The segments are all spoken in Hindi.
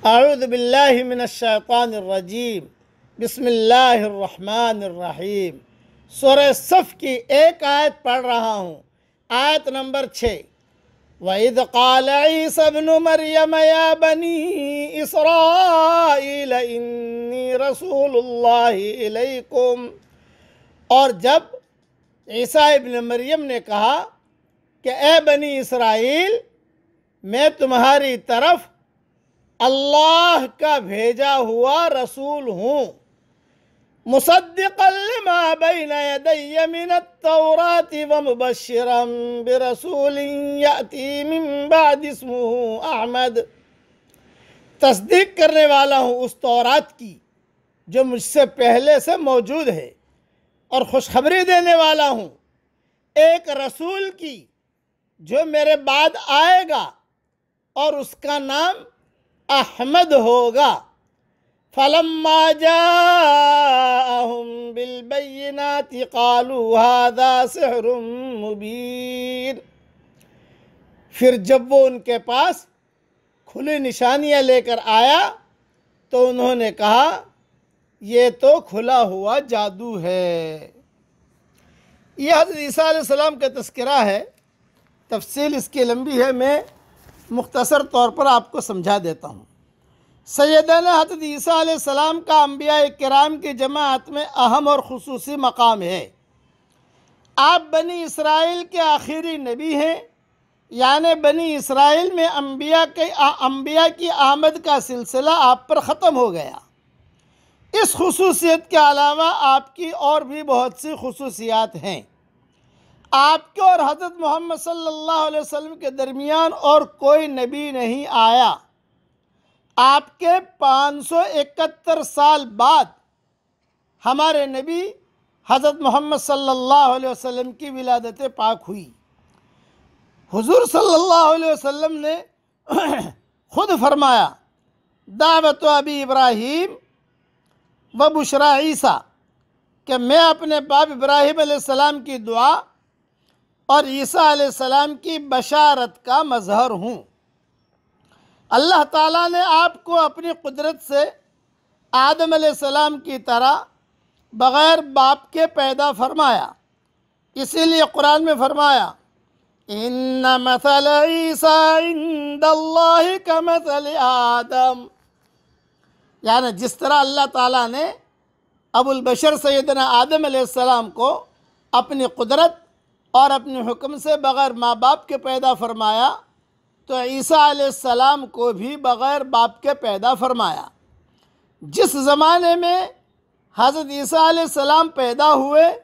अऊज़ु बिल्लाहि मिनश्शैतानिर्रजीम बिस्मिल्लाहिर्रहमानिर्रहीम। सूरह सफ़ की एक आयत पढ़ रहा हूँ, आयत नंबर 6। वइज़ क़ाल ईसा इब्नु मरियम या बनी इसराईल इन्नी रसूलुल्लाहि इलैकुम। और जब ईसा इब्न मरियम ने कहा कि ए बनी इसराइल, मैं तुम्हारी तरफ अल्लाह का भेजा हुआ रसूल हूँ, मुसद्दिक़न लिमा बैना यदैया मिनत-तौराति व मुबश्शिरन बिरसूलिन याती मिन बाद इस्मुहु अहमद। तस्दीक करने वाला हूँ उस तौरात की जो मुझसे पहले से मौजूद है, और खुशखबरी देने वाला हूँ एक रसूल की जो मेरे बाद आएगा और उसका नाम अहमद होगा। फलम्मा जाअहुम बिलबय्यिनाति क़ालू हाज़ा सिहरुम मुबीन। फिर जब वो उनके पास खुली निशानियाँ लेकर आया तो उन्होंने कहा ये तो खुला हुआ जादू है। यह हज़रत ईसा अलैहिस्सलाम का तज़किरा है। तफसील इसकी लंबी है, मैं मुख्तसर तौर पर आपको समझा देता हूँ। सैयदना हज़रत ईसा अलैहिस्सलाम का अंबिया किराम की जमात में अहम और खुसूसी मकाम है। आप बनी इसराइल के आखिरी नबी हैं, यानी बनी इसराइल में अंबिया की आमद का सिलसिला आप पर ख़त्म हो गया। इस खुसूसियत के अलावा आपकी और भी बहुत सी खुसूसियात हैं। आपके और हज़रत मोहम्मद सल्लल्लाहु अलैहि वसल्लम के दरमियान और कोई नबी नहीं आया। आपके 571 साल बाद हमारे नबी हज़रत मोहम्मद सल्लल्लाहु अलैहि वसल्लम की विलादत पाक हुई। हुज़ूर सल्लल्लाहु अलैहि वसल्लम ने खुद फरमाया, दावत अबी इब्राहीम व बुशरा ईसा, कि मैं अपने बाप इब्राहीम अलैहिस्सलाम की दुआ और ईसा अलैहिस्सलाम की बशारत का मज़हर हूँ। अल्लाह ताला ने आपको अपनी कुदरत से आदम अलैहिस्सलाम की तरह बग़ैर बाप के पैदा फरमाया। इसीलिए कुरान में फरमाया, इन्ना मसल ईसा इंदल्लाहि कमसल आदम। यानी जिस तरह अल्लाह ताला ने अबुल बशर सैयदना आदम अलैहिस्सलाम को अपनी कुदरत और अपने हुक्म से बग़ैर माँ बाप के पैदा फरमाया, तो ईसा अलैहिस्सलाम को भी बग़ैर बाप के पैदा फरमाया। जिस ज़माने में हज़रत ईसा अलैहिस्सलाम पैदा हुए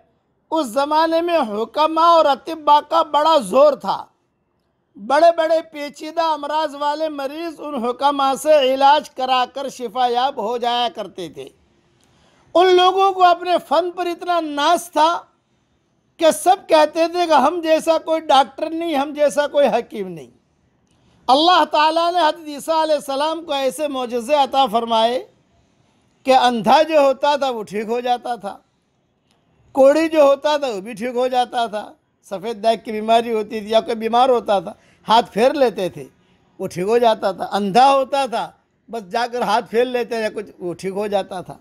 उस ज़माने में हुक्मा और अतिब्बा का बड़ा ज़ोर था। बड़े बड़े पेचीदा अमराज वाले मरीज़ उन हुक्मा से इलाज कराकर शिफायाब हो जाया करते थे। उन लोगों को अपने फ़न पर इतना नाज था कि सब कहते थे कि हम जैसा कोई डॉक्टर नहीं, हम जैसा कोई हकीम नहीं। अल्लाह ताला ने हज़रत ईसा अलैहिस्सलाम को ऐसे मोजज़े अता फरमाए कि अंधा जो होता था वो ठीक हो जाता था, कोढ़ी जो होता था वो भी ठीक हो जाता था, सफ़ेद दाग की बीमारी होती थी या कोई बीमार होता था हाथ फेर लेते थे वो ठीक हो जाता था, अंधा होता था बस जाकर हाथ फेर लेते थे कुछ वो ठीक हो जाता था।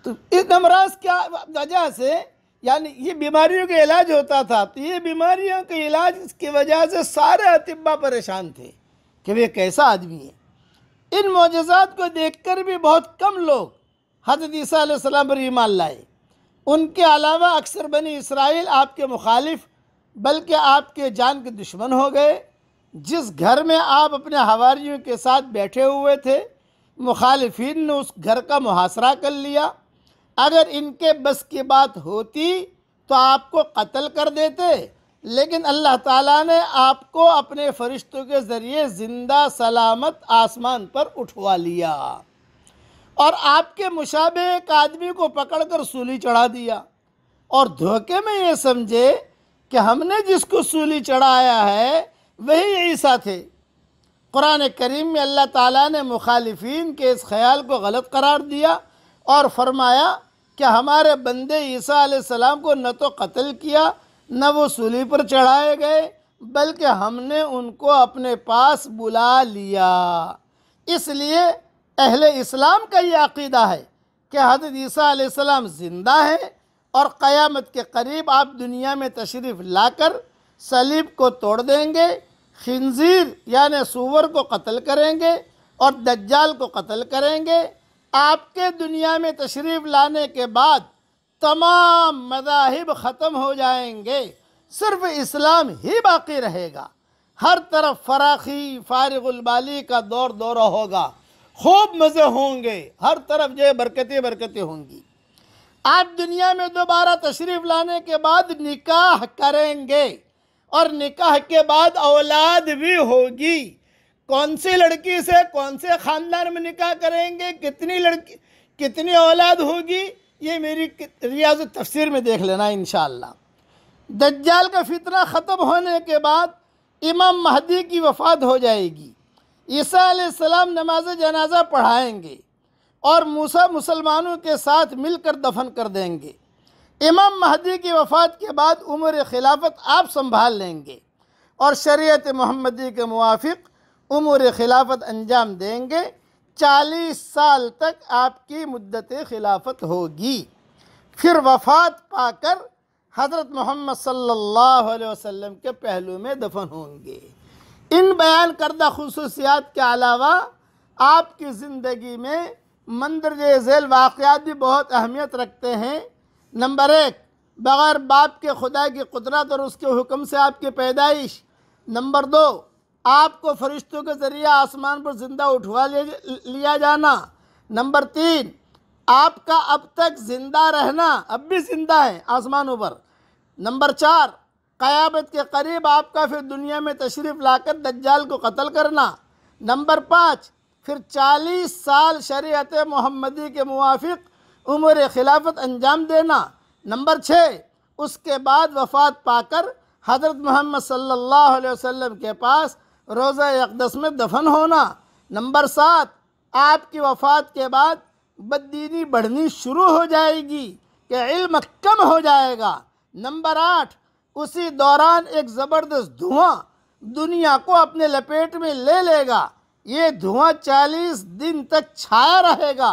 तो इस अमराज क्या वजह से, यानी ये बीमारियों का इलाज होता था, तो ये बीमारियों के इलाज की वजह से सारे अतिब्बा परेशान थे कि वे कैसा आदमी है। इन मोजज़ात को देखकर भी बहुत कम लोग हज़रत ईसा अलैहिस्सलाम पर ईमान लाए। उनके अलावा अक्सर बनी इसराइल आपके मुखालिफ बल्कि आपके जान के दुश्मन हो गए। जिस घर में आप अपने हवारियों के साथ बैठे हुए थे, मुखालिफिन ने उस घर का मुहासरा कर लिया। अगर इनके बस की बात होती तो आपको कत्ल कर देते, लेकिन अल्लाह ताला ने आपको अपने फरिश्तों के ज़रिए ज़िंदा सलामत आसमान पर उठवा लिया और आपके मुशाबे एक आदमी को पकड़कर सूली चढ़ा दिया और धोखे में ये समझे कि हमने जिसको सूली चढ़ाया है वही ईसा थे। कुरान करीम में अल्लाह ताला ने मुखालिफिन के इस ख्याल को गलत करार दिया और फरमाया कि हमारे बंदे ईसा अलैहिस्सलाम को न तो कत्ल किया न वो सूली पर चढ़ाए गए, बल्कि हमने उनको अपने पास बुला लिया। इसलिए अहले इस्लाम का ये अक़ीदा है कि हज़रत ईसा अलैहिस्सलाम ज़िंदा है और क़यामत के करीब आप दुनिया में तशरीफ़ लाकर सलीब को तोड़ देंगे, खिंजीर यानी सूअर को कत्ल करेंगे और दज्जाल को कत्ल करेंगे। आपके दुनिया में तशरीफ़ लाने के बाद तमाम मज़ाहिब ख़त्म हो जाएंगे, सिर्फ इस्लाम ही बाकी रहेगा। हर तरफ फराखी फारिगुल बाली का दौरा होगा, खूब मज़े होंगे, हर तरफ जो है बरकतें होंगी। आप दुनिया में दोबारा तशरीफ़ लाने के बाद निकाह करेंगे और निकाह के बाद औलाद भी होगी। कौन सी लड़की से कौन से ख़ानदान में निकाह करेंगे, कितनी औलाद होगी, ये मेरी रियाज़ तफसीर में देख लेना इंशाअल्लाह। दज्जाल का फितना ख़त्म होने के बाद इमाम महदी की वफ़ात हो जाएगी। ईसा अलैहिस्सलाम नमाज जनाजा पढ़ाएंगे और मूसा मुसलमानों के साथ मिलकर दफन कर देंगे। इमाम महदी की वफ़ात के बाद उम्र खिलाफत आप संभाल लेंगे और शरीयत मोहम्मदी के मुवाफ़िक़ उम्र खिलाफत अंजाम देंगे। 40 साल तक आपकी मुद्दत खिलाफत होगी। फिर वफ़ात पाकर हज़रत मोहम्मद सल्लल्लाहु अलैहि वसल्लम के पहलू में दफन होंगे। इन बयान करदा खुसूसियात के अलावा आपकी ज़िंदगी में मंदरजे झैल वाक़यात भी बहुत अहमियत रखते हैं। नंबर 1, बग़ैर बाप के खुदा की कुदरत और उसके हुक्म से आपकी पैदाइश। नंबर 2, आपको फरिश्तों के ज़रिए आसमान पर ज़िंदा उठवा लिया जाना। नंबर 3, आपका अब तक ज़िंदा रहना, अब भी ज़िंदा है आसमानों पर। नंबर 4, क़यामत के करीब आपका फिर दुनिया में तशरीफ़ लाकर दज्जाल को कत्ल करना। नंबर 5, फिर 40 साल शरीयत मोहम्मदी के मुवाफ़िक़ उम्र खिलाफत अंजाम देना। नंबर 6, उसके बाद वफ़ात पाकर हज़रत मोहम्मद सल्लल्लाहु अलैहि वसल्लम के पास रोज़ा अक़दस में दफन होना। नंबर 7, आपकी वफ़ात के बाद बददीनी बढ़नी शुरू हो जाएगी कि इल्म कम हो जाएगा। नंबर 8, उसी दौरान एक ज़बरदस्त धुआं दुनिया को अपने लपेट में ले लेगा। ये धुआं 40 दिन तक छाया रहेगा।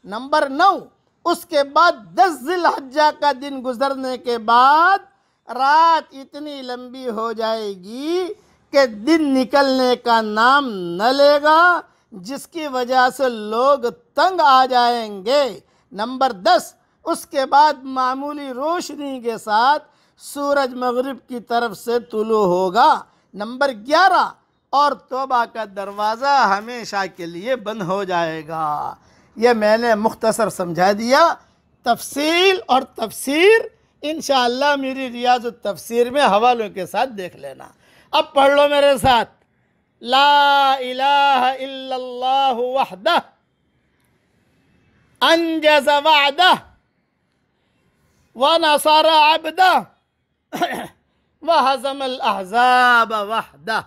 नंबर 9, उसके बाद 10 ज़िलहज्जा का दिन गुजरने के बाद रात इतनी लंबी हो जाएगी कि दिन निकलने का नाम न लेगा, जिसकी वजह से लोग तंग आ जाएंगे। नंबर 10, उसके बाद मामूली रोशनी के साथ सूरज मगरिब की तरफ से तुलू होगा। नंबर 11, और तौबा का दरवाज़ा हमेशा के लिए बंद हो जाएगा। यह मैंने मुख्तसर समझा दिया। तफसील और तफसीर इंशाअल्लाह मेरी रियाज़ तफसीर में हवालों के साथ देख लेना। अब पढ़ लो मेरे साथ। ला इलाहा इल्लल्लाहु वहदह अंजज़ वअदह व नसर अब्दह व हज़मल अहज़ाब वहदह।